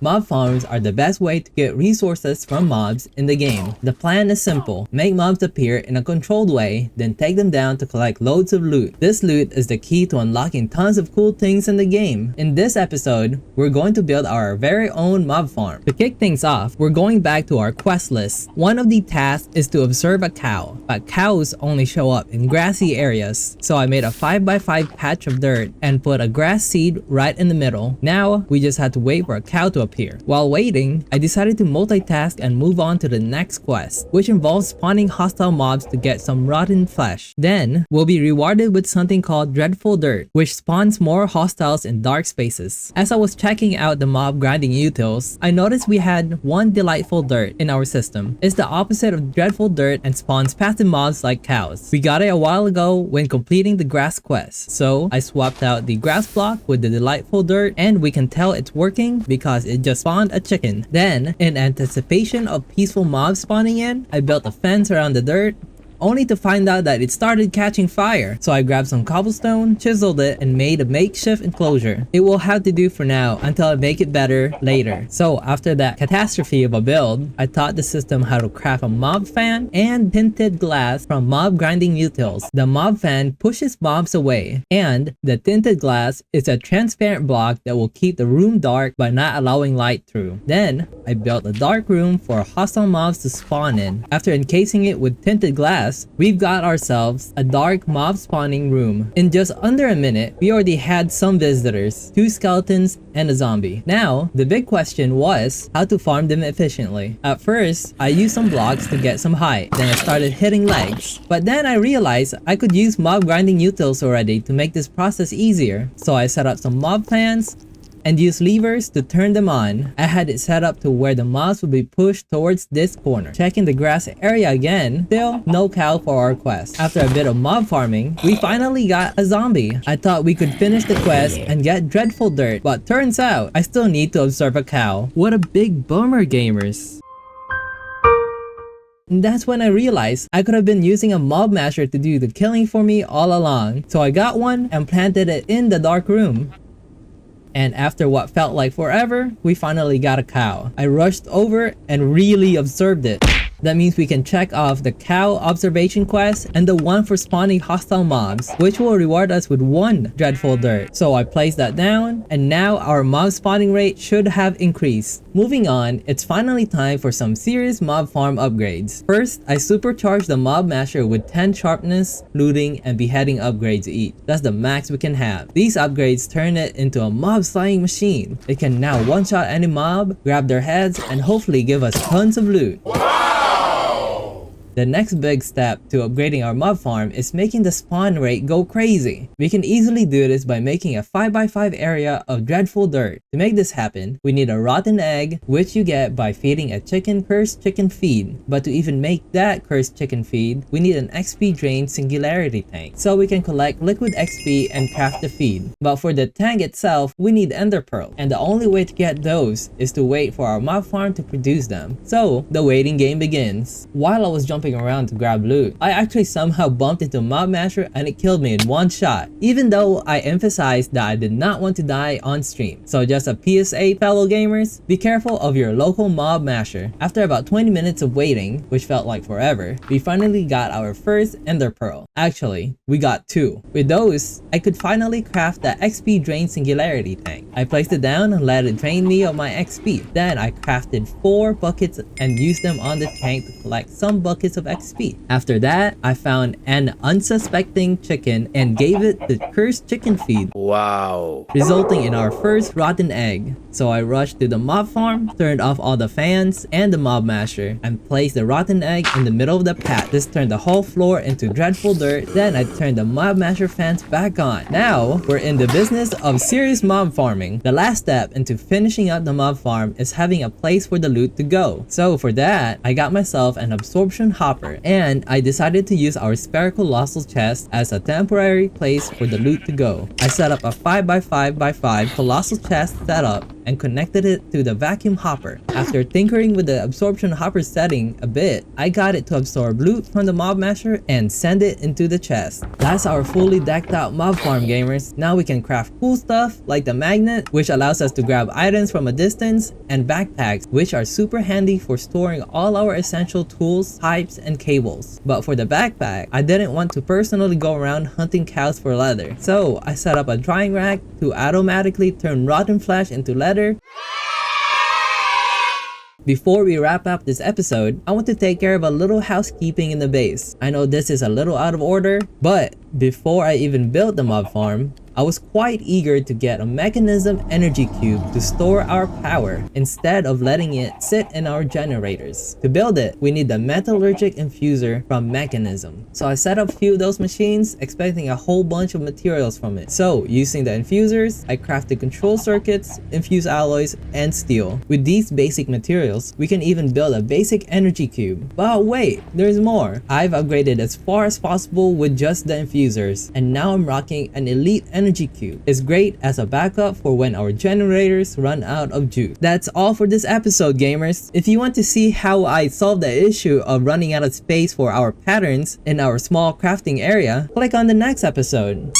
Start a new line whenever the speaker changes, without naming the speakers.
Mob farms are the best way to get resources from mobs in the game. The plan is simple. Make mobs appear in a controlled way, then take them down to collect loads of loot. This loot is the key to unlocking tons of cool things in the game. In this episode, we're going to build our very own mob farm. To kick things off, we're going back to our quest list. One of the tasks is to observe a cow, but cows only show up in grassy areas. So I made a 5x5 patch of dirt and put a grass seed right in the middle. Now, we just had to wait for a cow to appear. While waiting, I decided to multitask and move on to the next quest, which involves spawning hostile mobs to get some rotten flesh. Then, we'll be rewarded with something called Dreadful Dirt, which spawns more hostiles in dark spaces. As I was checking out the Mob Grinding Utils, I noticed we had one Delightful Dirt in our system. It's the opposite of Dreadful Dirt and spawns passive mobs like cows. We got it a while ago when completing the grass quest, so I swapped out the grass block with the Delightful Dirt, and we can tell it's working because it just spawned a chicken. Then, in anticipation of peaceful mobs spawning in, I built a fence around the dirt, only to find out that it started catching fire. So I grabbed some cobblestone, chiseled it, and made a makeshift enclosure. It will have to do for now until I make it better later. So after that catastrophe of a build, I taught the system how to craft a mob fan and tinted glass from Mob Grinding Utils. The mob fan pushes mobs away, and the tinted glass is a transparent block that will keep the room dark by not allowing light through. Then I built a dark room for hostile mobs to spawn in. After encasing it with tinted glass, we've got ourselves a dark mob spawning room. In just under a minute, we already had some visitors, 2 skeletons and a zombie. Now, the big question was how to farm them efficiently. At first, I used some blocks to get some height, then I started hitting legs. But then I realized I could use Mob Grinding Utils already to make this process easier. So I set up some mob fans and use levers to turn them on. I had it set up to where the mobs would be pushed towards this corner. Checking the grass area again, still no cow for our quest. After a bit of mob farming, we finally got a zombie. I thought we could finish the quest and get Dreadful Dirt, but turns out I still need to observe a cow. What a big bummer, gamers. And that's when I realized I could have been using a mob masher to do the killing for me all along. So I got one and planted it in the dark room. And after what felt like forever, we finally got a cow. I rushed over and really observed it. That means we can check off the cow observation quest and the one for spawning hostile mobs, which will reward us with 1 Dreadful Dirt. So I placed that down, and now our mob spawning rate should have increased. Moving on, it's finally time for some serious mob farm upgrades. First, I supercharged the mob masher with 10 sharpness, looting, and beheading upgrades each. That's the max we can have. These upgrades turn it into a mob slaying machine. It can now one-shot any mob, grab their heads, and hopefully give us tons of loot. The next big step to upgrading our mob farm is making the spawn rate go crazy. We can easily do this by making a 5x5 area of Dreadful Dirt. To make this happen, we need a rotten egg, which you get by feeding a cursed chicken feed. But to even make that cursed chicken feed, we need an XP drain singularity tank, so we can collect liquid XP and craft the feed. But for the tank itself, we need ender pearl, and the only way to get those is to wait for our mob farm to produce them. So the waiting game begins. While I was jumping around to grab loot, I actually somehow bumped into a mob masher and it killed me in one shot, even though I emphasized that I did not want to die on stream. So just a PSA, fellow gamers, be careful of your local mob masher. After about 20 minutes of waiting, which felt like forever, we finally got our first ender pearl. Actually, we got 2. With those, I could finally craft the XP drain singularity tank. I placed it down and let it drain me of my XP. Then I crafted 4 buckets and used them on the tank to collect some buckets of XP. After that, I found an unsuspecting chicken and gave it the cursed chicken feed. Wow. Resulting in our first rotten egg. So I rushed to the mob farm, turned off all the fans and the mob masher, and placed the rotten egg in the middle of the path. This turned the whole floor into Dreadful Dirt. Then I turned the mob masher fans back on. Now, we're in the business of serious mob farming. The last step into finishing up the mob farm is having a place for the loot to go. So for that, I got myself an absorption hopper, and I decided to use our spare colossal chest as a temporary place for the loot to go. I set up a 5x5x5 colossal chest setup and connected it to the vacuum hopper. After tinkering with the absorption hopper setting a bit, I got it to absorb loot from the mob masher and send it into the chest. That's our fully decked out mob farm, gamers. Now we can craft cool stuff like the magnet, which allows us to grab items from a distance, and backpacks, which are super handy for storing all our essential tools, pipes, and cables. But for the backpack, I didn't want to personally go around hunting cows for leather, so I set up a drying rack to automatically turn rotten flesh into leather. Before we wrap up this episode, I want to take care of a little housekeeping in the base. I know this is a little out of order, but before I even built the mob farm, I was quite eager to get a mechanism energy cube to store our power instead of letting it sit in our generators. To build it, we need the metallurgic infuser from Mechanism. So I set up a few of those machines, expecting a whole bunch of materials from it. So using the infusers, I crafted control circuits, infused alloys, and steel. With these basic materials, we can even build a basic energy cube. But wait, there's more. I've upgraded as far as possible with just the infusers, and now I'm rocking an elite energy cube. It's great as a backup for when our generators run out of juice. That's all for this episode, gamers. If you want to see how I solved the issue of running out of space for our patterns in our small crafting area, click on the next episode.